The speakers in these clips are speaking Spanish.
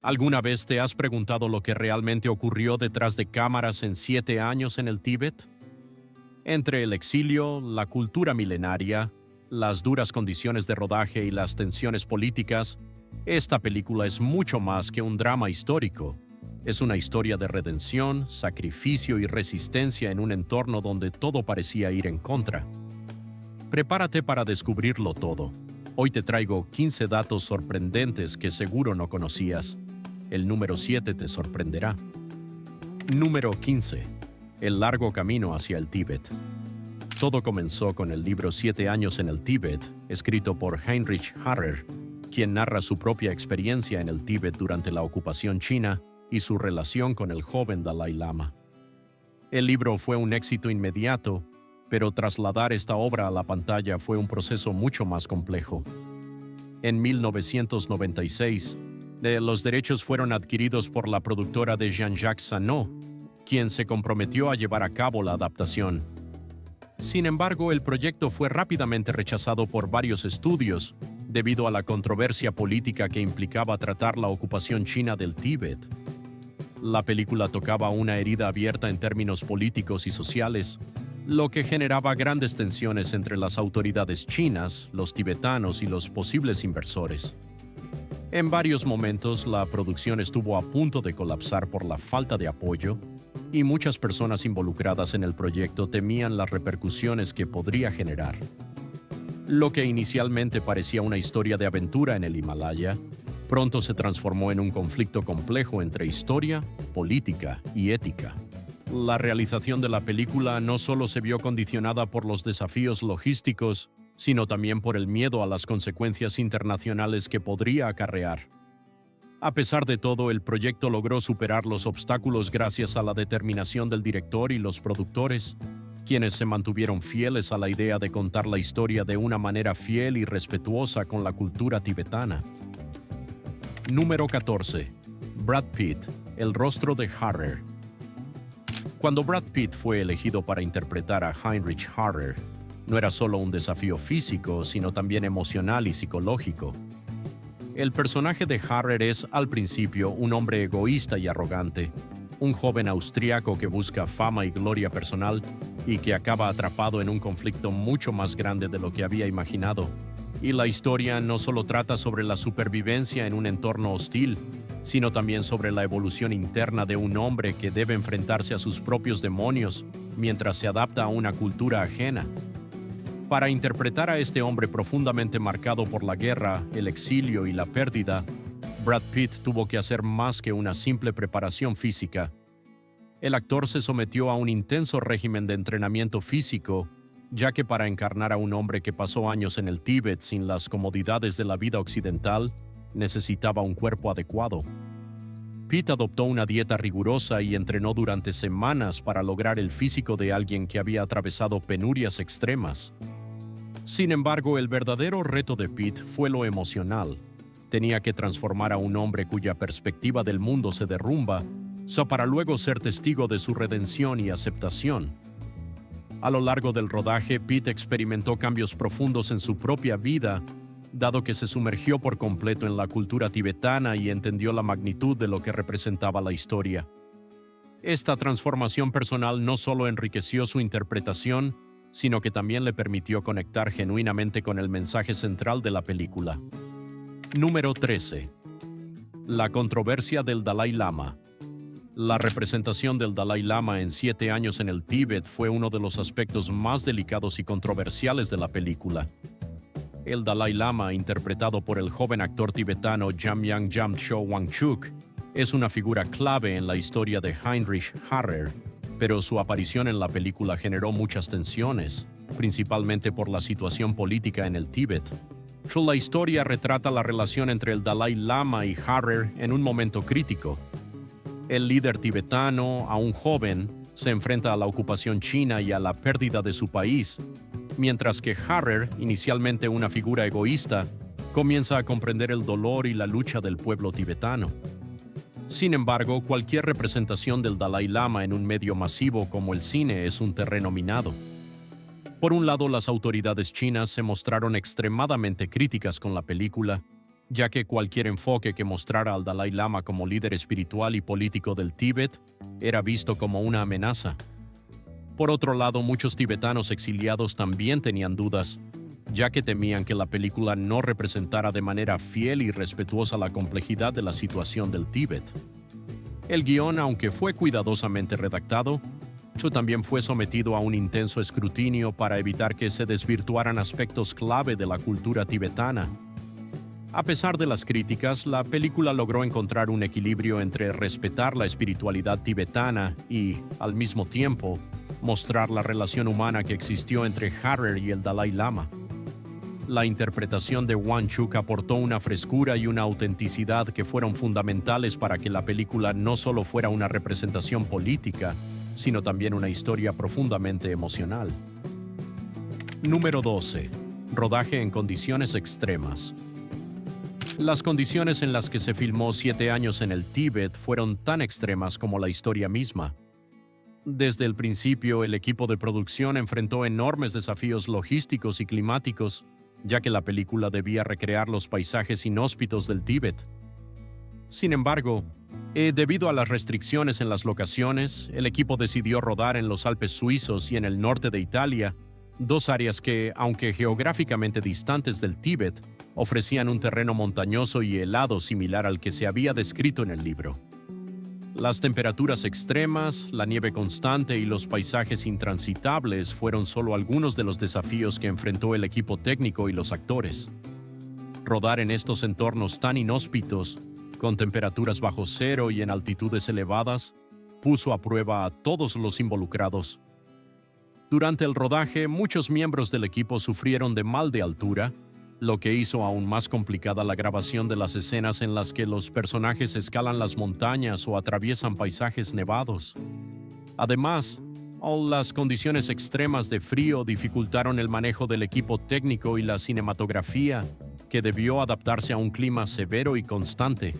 ¿Alguna vez te has preguntado lo que realmente ocurrió detrás de cámaras en 7 años en el Tíbet? Entre el exilio, la cultura milenaria, las duras condiciones de rodaje y las tensiones políticas, esta película es mucho más que un drama histórico. Es una historia de redención, sacrificio y resistencia en un entorno donde todo parecía ir en contra. Prepárate para descubrirlo todo. Hoy te traigo 15 datos sorprendentes que seguro no conocías. El número 7 te sorprenderá. Número 15. El largo camino hacia el Tíbet. Todo comenzó con el libro 7 años en el Tíbet, escrito por Heinrich Harrer, quien narra su propia experiencia en el Tíbet durante la ocupación china y su relación con el joven Dalai Lama. El libro fue un éxito inmediato, pero trasladar esta obra a la pantalla fue un proceso mucho más complejo. En 1996, los derechos fueron adquiridos por la productora de Jean-Jacques Sanot, quien se comprometió a llevar a cabo la adaptación. Sin embargo, el proyecto fue rápidamente rechazado por varios estudios, debido a la controversia política que implicaba tratar la ocupación china del Tíbet. La película tocaba una herida abierta en términos políticos y sociales, lo que generaba grandes tensiones entre las autoridades chinas, los tibetanos y los posibles inversores. En varios momentos, la producción estuvo a punto de colapsar por la falta de apoyo, y muchas personas involucradas en el proyecto temían las repercusiones que podría generar. Lo que inicialmente parecía una historia de aventura en el Himalaya, pronto se transformó en un conflicto complejo entre historia, política y ética. La realización de la película no solo se vio condicionada por los desafíos logísticos, sino también por el miedo a las consecuencias internacionales que podría acarrear. A pesar de todo, el proyecto logró superar los obstáculos gracias a la determinación del director y los productores, quienes se mantuvieron fieles a la idea de contar la historia de una manera fiel y respetuosa con la cultura tibetana. Número 14. Brad Pitt, el rostro de Harrer. Cuando Brad Pitt fue elegido para interpretar a Heinrich Harrer, no era solo un desafío físico, sino también emocional y psicológico. El personaje de Harrer es, al principio, un hombre egoísta y arrogante, un joven austriaco que busca fama y gloria personal y que acaba atrapado en un conflicto mucho más grande de lo que había imaginado. Y la historia no solo trata sobre la supervivencia en un entorno hostil, sino también sobre la evolución interna de un hombre que debe enfrentarse a sus propios demonios mientras se adapta a una cultura ajena. Para interpretar a este hombre profundamente marcado por la guerra, el exilio y la pérdida, Brad Pitt tuvo que hacer más que una simple preparación física. El actor se sometió a un intenso régimen de entrenamiento físico, ya que para encarnar a un hombre que pasó años en el Tíbet sin las comodidades de la vida occidental, necesitaba un cuerpo adecuado. Pitt adoptó una dieta rigurosa y entrenó durante semanas para lograr el físico de alguien que había atravesado penurias extremas. Sin embargo, el verdadero reto de Pitt fue lo emocional. Tenía que transformar a un hombre cuya perspectiva del mundo se derrumba, para luego ser testigo de su redención y aceptación. A lo largo del rodaje, Pitt experimentó cambios profundos en su propia vida, dado que se sumergió por completo en la cultura tibetana y entendió la magnitud de lo que representaba la historia. Esta transformación personal no solo enriqueció su interpretación, sino que también le permitió conectar genuinamente con el mensaje central de la película. Número 13. La controversia del Dalai Lama. La representación del Dalai Lama en 7 años en el Tíbet fue uno de los aspectos más delicados y controversiales de la película. El Dalai Lama, interpretado por el joven actor tibetano Jamyang Jamcho Wangchuk, es una figura clave en la historia de Heinrich Harrer, pero su aparición en la película generó muchas tensiones, principalmente por la situación política en el Tíbet. La historia retrata la relación entre el Dalai Lama y Harrer en un momento crítico. El líder tibetano, aún joven, se enfrenta a la ocupación china y a la pérdida de su país, mientras que Harrer, inicialmente una figura egoísta, comienza a comprender el dolor y la lucha del pueblo tibetano. Sin embargo, cualquier representación del Dalai Lama en un medio masivo como el cine es un terreno minado. Por un lado, las autoridades chinas se mostraron extremadamente críticas con la película, ya que cualquier enfoque que mostrara al Dalai Lama como líder espiritual y político del Tíbet era visto como una amenaza. Por otro lado, muchos tibetanos exiliados también tenían dudas, ya que temían que la película no representara de manera fiel y respetuosa la complejidad de la situación del Tíbet. El guión, aunque fue cuidadosamente redactado, también fue sometido a un intenso escrutinio para evitar que se desvirtuaran aspectos clave de la cultura tibetana. A pesar de las críticas, la película logró encontrar un equilibrio entre respetar la espiritualidad tibetana y, al mismo tiempo, mostrar la relación humana que existió entre Harrer y el Dalai Lama. La interpretación de Wangchuk aportó una frescura y una autenticidad que fueron fundamentales para que la película no solo fuera una representación política, sino también una historia profundamente emocional. Número 12. Rodaje en condiciones extremas. Las condiciones en las que se filmó 7 años en el Tíbet fueron tan extremas como la historia misma. Desde el principio, el equipo de producción enfrentó enormes desafíos logísticos y climáticos, ya que la película debía recrear los paisajes inhóspitos del Tíbet. Sin embargo, debido a las restricciones en las locaciones, el equipo decidió rodar en los Alpes suizos y en el norte de Italia, dos áreas que, aunque geográficamente distantes del Tíbet, ofrecían un terreno montañoso y helado similar al que se había descrito en el libro. Las temperaturas extremas, la nieve constante y los paisajes intransitables fueron solo algunos de los desafíos que enfrentó el equipo técnico y los actores. Rodar en estos entornos tan inhóspitos, con temperaturas bajo cero y en altitudes elevadas, puso a prueba a todos los involucrados. Durante el rodaje, muchos miembros del equipo sufrieron de mal de altura, lo que hizo aún más complicada la grabación de las escenas en las que los personajes escalan las montañas o atraviesan paisajes nevados. Además, las condiciones extremas de frío dificultaron el manejo del equipo técnico y la cinematografía, que debió adaptarse a un clima severo y constante.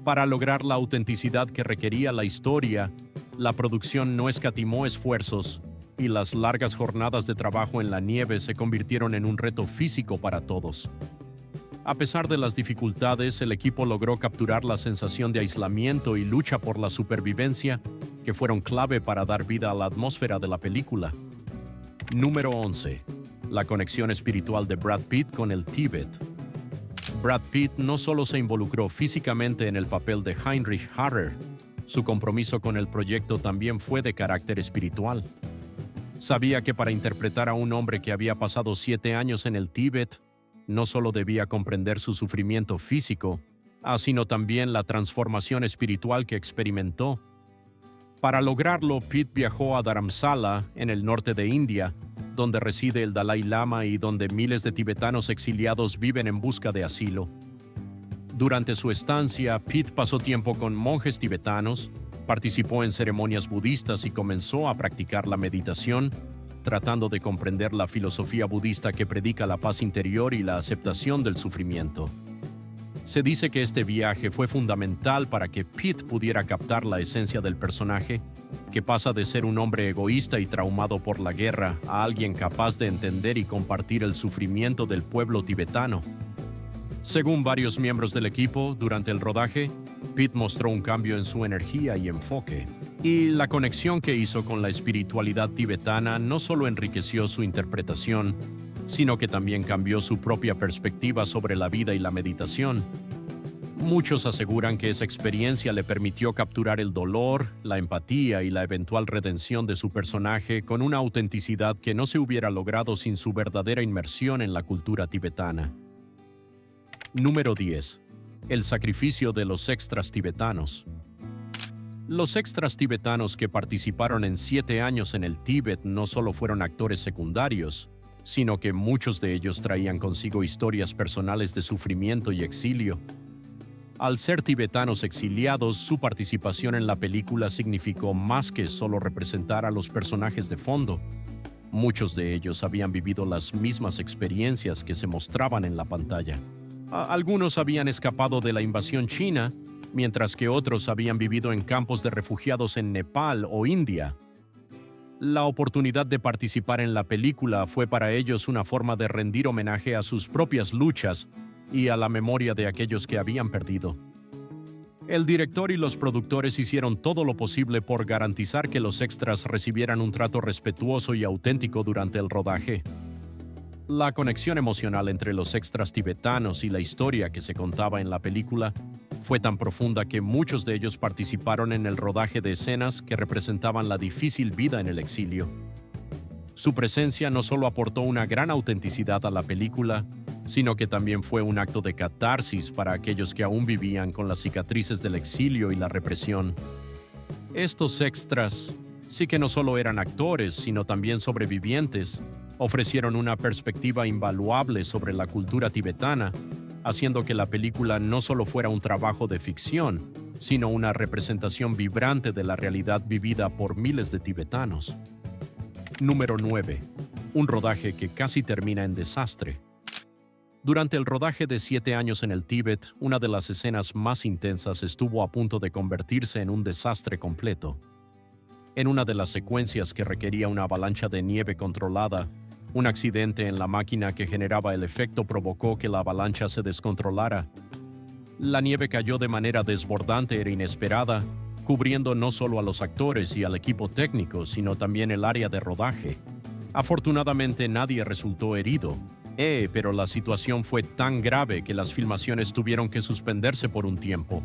Para lograr la autenticidad que requería la historia, la producción no escatimó esfuerzos, y las largas jornadas de trabajo en la nieve se convirtieron en un reto físico para todos. A pesar de las dificultades, el equipo logró capturar la sensación de aislamiento y lucha por la supervivencia, que fueron clave para dar vida a la atmósfera de la película. Número 11. La conexión espiritual de Brad Pitt con el Tíbet. Brad Pitt no solo se involucró físicamente en el papel de Heinrich Harrer, su compromiso con el proyecto también fue de carácter espiritual. Sabía que para interpretar a un hombre que había pasado 7 años en el Tíbet, no solo debía comprender su sufrimiento físico, sino también la transformación espiritual que experimentó. Para lograrlo, Pitt viajó a Dharamsala, en el norte de India, donde reside el Dalai Lama y donde miles de tibetanos exiliados viven en busca de asilo. Durante su estancia, Pitt pasó tiempo con monjes tibetanos, participó en ceremonias budistas y comenzó a practicar la meditación, tratando de comprender la filosofía budista que predica la paz interior y la aceptación del sufrimiento. Se dice que este viaje fue fundamental para que Pitt pudiera captar la esencia del personaje, que pasa de ser un hombre egoísta y traumado por la guerra a alguien capaz de entender y compartir el sufrimiento del pueblo tibetano. Según varios miembros del equipo, durante el rodaje, Pitt mostró un cambio en su energía y enfoque, y la conexión que hizo con la espiritualidad tibetana no solo enriqueció su interpretación, sino que también cambió su propia perspectiva sobre la vida y la meditación. Muchos aseguran que esa experiencia le permitió capturar el dolor, la empatía y la eventual redención de su personaje con una autenticidad que no se hubiera logrado sin su verdadera inmersión en la cultura tibetana. Número 10. El sacrificio de los extras tibetanos. Los extras tibetanos que participaron en 7 años en el Tíbet no solo fueron actores secundarios, sino que muchos de ellos traían consigo historias personales de sufrimiento y exilio. Al ser tibetanos exiliados, su participación en la película significó más que solo representar a los personajes de fondo. Muchos de ellos habían vivido las mismas experiencias que se mostraban en la pantalla. Algunos habían escapado de la invasión china, mientras que otros habían vivido en campos de refugiados en Nepal o India. La oportunidad de participar en la película fue para ellos una forma de rendir homenaje a sus propias luchas y a la memoria de aquellos que habían perdido. El director y los productores hicieron todo lo posible por garantizar que los extras recibieran un trato respetuoso y auténtico durante el rodaje. La conexión emocional entre los extras tibetanos y la historia que se contaba en la película fue tan profunda que muchos de ellos participaron en el rodaje de escenas que representaban la difícil vida en el exilio. Su presencia no solo aportó una gran autenticidad a la película, sino que también fue un acto de catarsis para aquellos que aún vivían con las cicatrices del exilio y la represión. Estos extras, sí que no solo eran actores, sino también sobrevivientes, ofrecieron una perspectiva invaluable sobre la cultura tibetana, haciendo que la película no solo fuera un trabajo de ficción, sino una representación vibrante de la realidad vivida por miles de tibetanos. Número 9. Un rodaje que casi termina en desastre. Durante el rodaje de 7 años en el Tíbet, una de las escenas más intensas estuvo a punto de convertirse en un desastre completo. En una de las secuencias que requería una avalancha de nieve controlada, un accidente en la máquina que generaba el efecto provocó que la avalancha se descontrolara. La nieve cayó de manera desbordante e inesperada, cubriendo no solo a los actores y al equipo técnico, sino también el área de rodaje. Afortunadamente nadie resultó herido, pero la situación fue tan grave que las filmaciones tuvieron que suspenderse por un tiempo.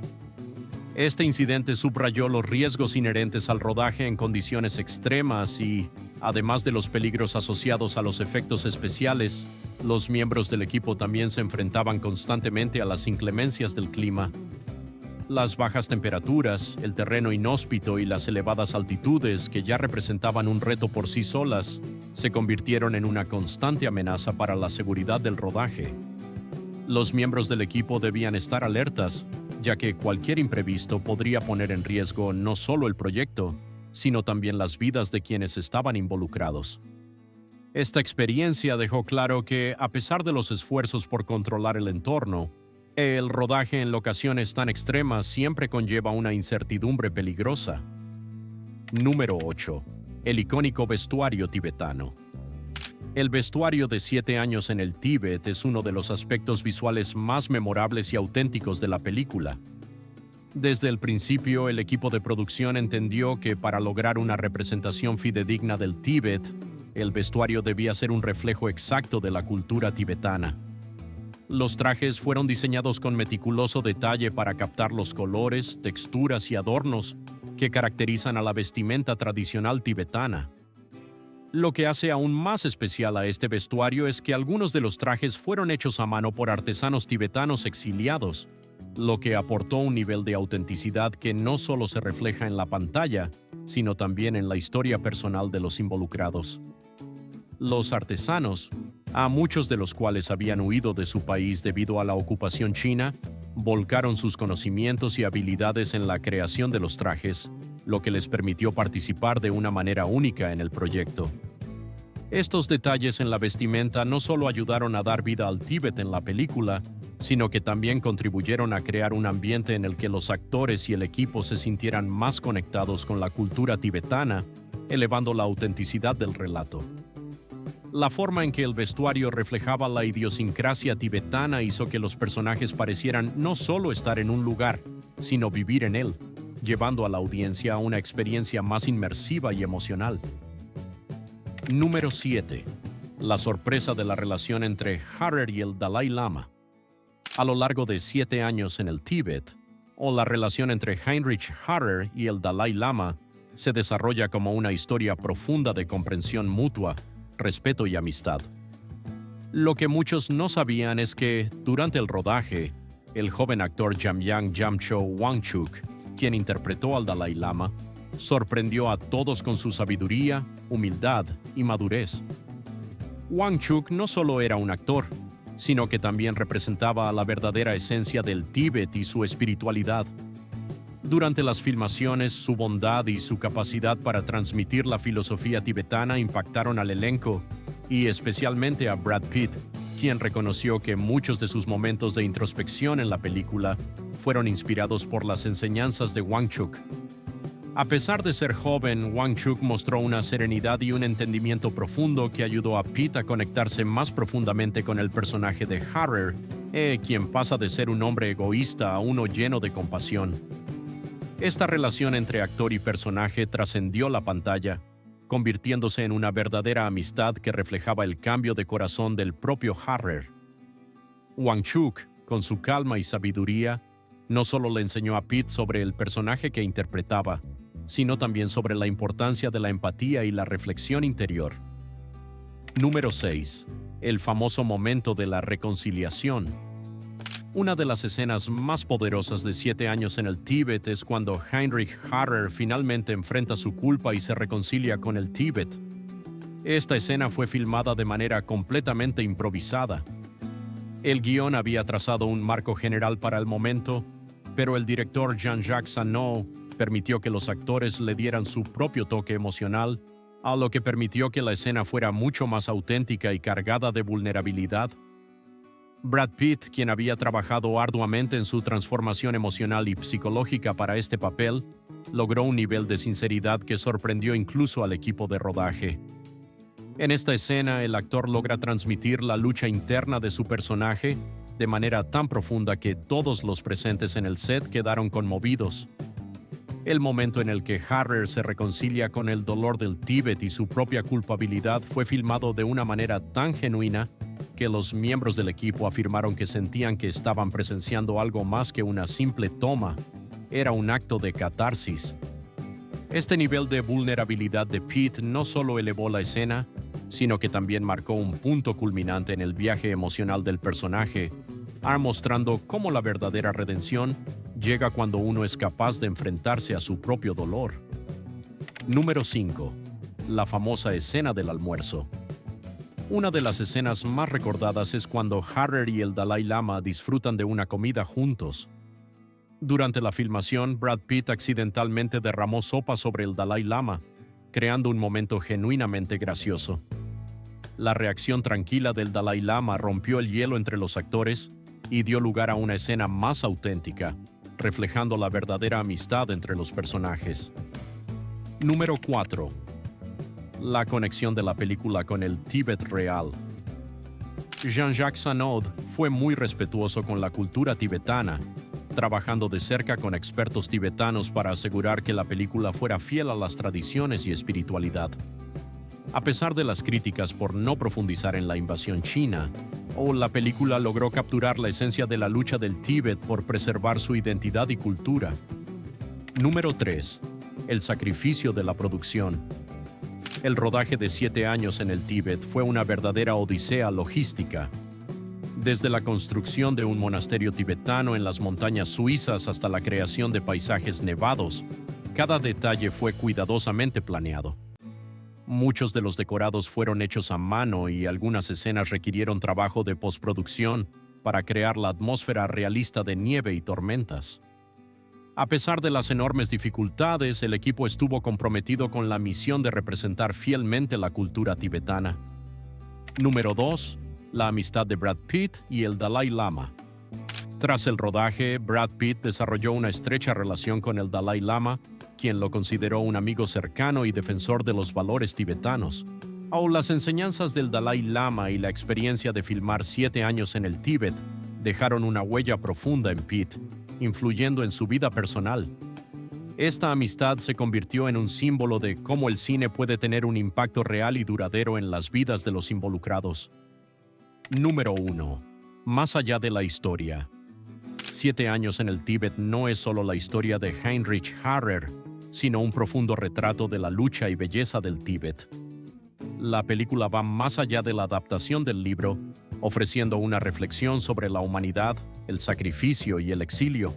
Este incidente subrayó los riesgos inherentes al rodaje en condiciones extremas y, además de los peligros asociados a los efectos especiales, los miembros del equipo también se enfrentaban constantemente a las inclemencias del clima. Las bajas temperaturas, el terreno inhóspito y las elevadas altitudes, que ya representaban un reto por sí solas, se convirtieron en una constante amenaza para la seguridad del rodaje. Los miembros del equipo debían estar alertas, ya que cualquier imprevisto podría poner en riesgo no solo el proyecto, sino también las vidas de quienes estaban involucrados. Esta experiencia dejó claro que, a pesar de los esfuerzos por controlar el entorno, el rodaje en locaciones tan extremas siempre conlleva una incertidumbre peligrosa. Número 8. El icónico vestuario tibetano. El vestuario de 7 años en el Tíbet es uno de los aspectos visuales más memorables y auténticos de la película. Desde el principio, el equipo de producción entendió que para lograr una representación fidedigna del Tíbet, el vestuario debía ser un reflejo exacto de la cultura tibetana. Los trajes fueron diseñados con meticuloso detalle para captar los colores, texturas y adornos que caracterizan a la vestimenta tradicional tibetana. Lo que hace aún más especial a este vestuario es que algunos de los trajes fueron hechos a mano por artesanos tibetanos exiliados, lo que aportó un nivel de autenticidad que no solo se refleja en la pantalla, sino también en la historia personal de los involucrados. Los artesanos, a muchos de los cuales habían huido de su país debido a la ocupación china, volcaron sus conocimientos y habilidades en la creación de los trajes, lo que les permitió participar de una manera única en el proyecto. Estos detalles en la vestimenta no solo ayudaron a dar vida al Tíbet en la película, sino que también contribuyeron a crear un ambiente en el que los actores y el equipo se sintieran más conectados con la cultura tibetana, elevando la autenticidad del relato. La forma en que el vestuario reflejaba la idiosincrasia tibetana hizo que los personajes parecieran no solo estar en un lugar, sino vivir en él, llevando a la audiencia a una experiencia más inmersiva y emocional. Número 7. La sorpresa de la relación entre Harrer y el Dalai Lama. A lo largo de 7 años en el Tíbet, la relación entre Heinrich Harrer y el Dalai Lama se desarrolla como una historia profunda de comprensión mutua, respeto y amistad. Lo que muchos no sabían es que, durante el rodaje, el joven actor Jamyang Jamcho Wangchuk, quien interpretó al Dalai Lama, sorprendió a todos con su sabiduría, humildad y madurez. Wangchuk no solo era un actor, sino que también representaba la verdadera esencia del Tíbet y su espiritualidad. Durante las filmaciones, su bondad y su capacidad para transmitir la filosofía tibetana impactaron al elenco, y especialmente a Brad Pitt, quien reconoció que muchos de sus momentos de introspección en la película fueron inspirados por las enseñanzas de Wangchuk. A pesar de ser joven, Wangchuk mostró una serenidad y un entendimiento profundo que ayudó a Pitt a conectarse más profundamente con el personaje de Harrer quien pasa de ser un hombre egoísta a uno lleno de compasión. Esta relación entre actor y personaje trascendió la pantalla, convirtiéndose en una verdadera amistad que reflejaba el cambio de corazón del propio Harrer. Wang Chuk, con su calma y sabiduría, no solo le enseñó a Pete sobre el personaje que interpretaba, sino también sobre la importancia de la empatía y la reflexión interior. Número 6. El famoso momento de la reconciliación. Una de las escenas más poderosas de 7 años en el Tíbet es cuando Heinrich Harrer finalmente enfrenta su culpa y se reconcilia con el Tíbet. Esta escena fue filmada de manera completamente improvisada. El guión había trazado un marco general para el momento, pero el director Jean-Jacques Sano permitió que los actores le dieran su propio toque emocional, a lo que permitió que la escena fuera mucho más auténtica y cargada de vulnerabilidad. Brad Pitt, quien había trabajado arduamente en su transformación emocional y psicológica para este papel, logró un nivel de sinceridad que sorprendió incluso al equipo de rodaje. En esta escena, el actor logra transmitir la lucha interna de su personaje de manera tan profunda que todos los presentes en el set quedaron conmovidos. El momento en el que Harrer se reconcilia con el dolor del Tíbet y su propia culpabilidad fue filmado de una manera tan genuina que los miembros del equipo afirmaron que sentían que estaban presenciando algo más que una simple toma. Era un acto de catarsis. Este nivel de vulnerabilidad de Pete no solo elevó la escena, sino que también marcó un punto culminante en el viaje emocional del personaje, mostrando cómo la verdadera redención llega cuando uno es capaz de enfrentarse a su propio dolor. Número 5. La famosa escena del almuerzo. Una de las escenas más recordadas es cuando Harrer y el Dalai Lama disfrutan de una comida juntos. Durante la filmación, Brad Pitt accidentalmente derramó sopa sobre el Dalai Lama, creando un momento genuinamente gracioso. La reacción tranquila del Dalai Lama rompió el hielo entre los actores y dio lugar a una escena más auténtica, reflejando la verdadera amistad entre los personajes. Número 4. La conexión de la película con el Tíbet real. Jean-Jacques Sano fue muy respetuoso con la cultura tibetana, trabajando de cerca con expertos tibetanos para asegurar que la película fuera fiel a las tradiciones y espiritualidad. A pesar de las críticas por no profundizar en la invasión china, la película logró capturar la esencia de la lucha del Tíbet por preservar su identidad y cultura. Número 3. El sacrificio de la producción. El rodaje de 7 años en el Tíbet fue una verdadera odisea logística. Desde la construcción de un monasterio tibetano en las montañas suizas hasta la creación de paisajes nevados, cada detalle fue cuidadosamente planeado. Muchos de los decorados fueron hechos a mano y algunas escenas requirieron trabajo de postproducción para crear la atmósfera realista de nieve y tormentas. A pesar de las enormes dificultades, el equipo estuvo comprometido con la misión de representar fielmente la cultura tibetana. Número 2. La amistad de Brad Pitt y el Dalai Lama. Tras el rodaje, Brad Pitt desarrolló una estrecha relación con el Dalai Lama, quien lo consideró un amigo cercano y defensor de los valores tibetanos. Las enseñanzas del Dalai Lama y la experiencia de filmar 7 años en el Tíbet dejaron una huella profunda en Pitt, influyendo en su vida personal. Esta amistad se convirtió en un símbolo de cómo el cine puede tener un impacto real y duradero en las vidas de los involucrados. Número 1. Más allá de la historia. 7 años en el Tíbet no es solo la historia de Heinrich Harrer, sino un profundo retrato de la lucha y belleza del Tíbet. La película va más allá de la adaptación del libro, ofreciendo una reflexión sobre la humanidad, el sacrificio y el exilio.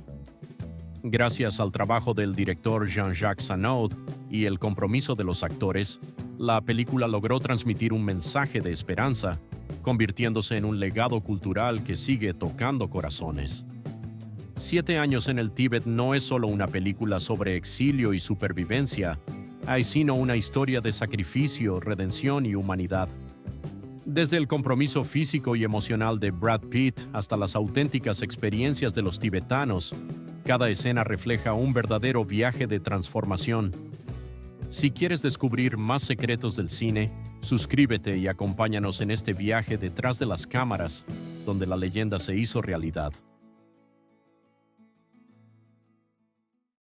Gracias al trabajo del director Jean-Jacques Sano y el compromiso de los actores, la película logró transmitir un mensaje de esperanza, convirtiéndose en un legado cultural que sigue tocando corazones. 7 años en el Tíbet no es solo una película sobre exilio y supervivencia, sino una historia de sacrificio, redención y humanidad. Desde el compromiso físico y emocional de Brad Pitt hasta las auténticas experiencias de los tibetanos, cada escena refleja un verdadero viaje de transformación. Si quieres descubrir más secretos del cine, suscríbete y acompáñanos en este viaje detrás de las cámaras, donde la leyenda se hizo realidad.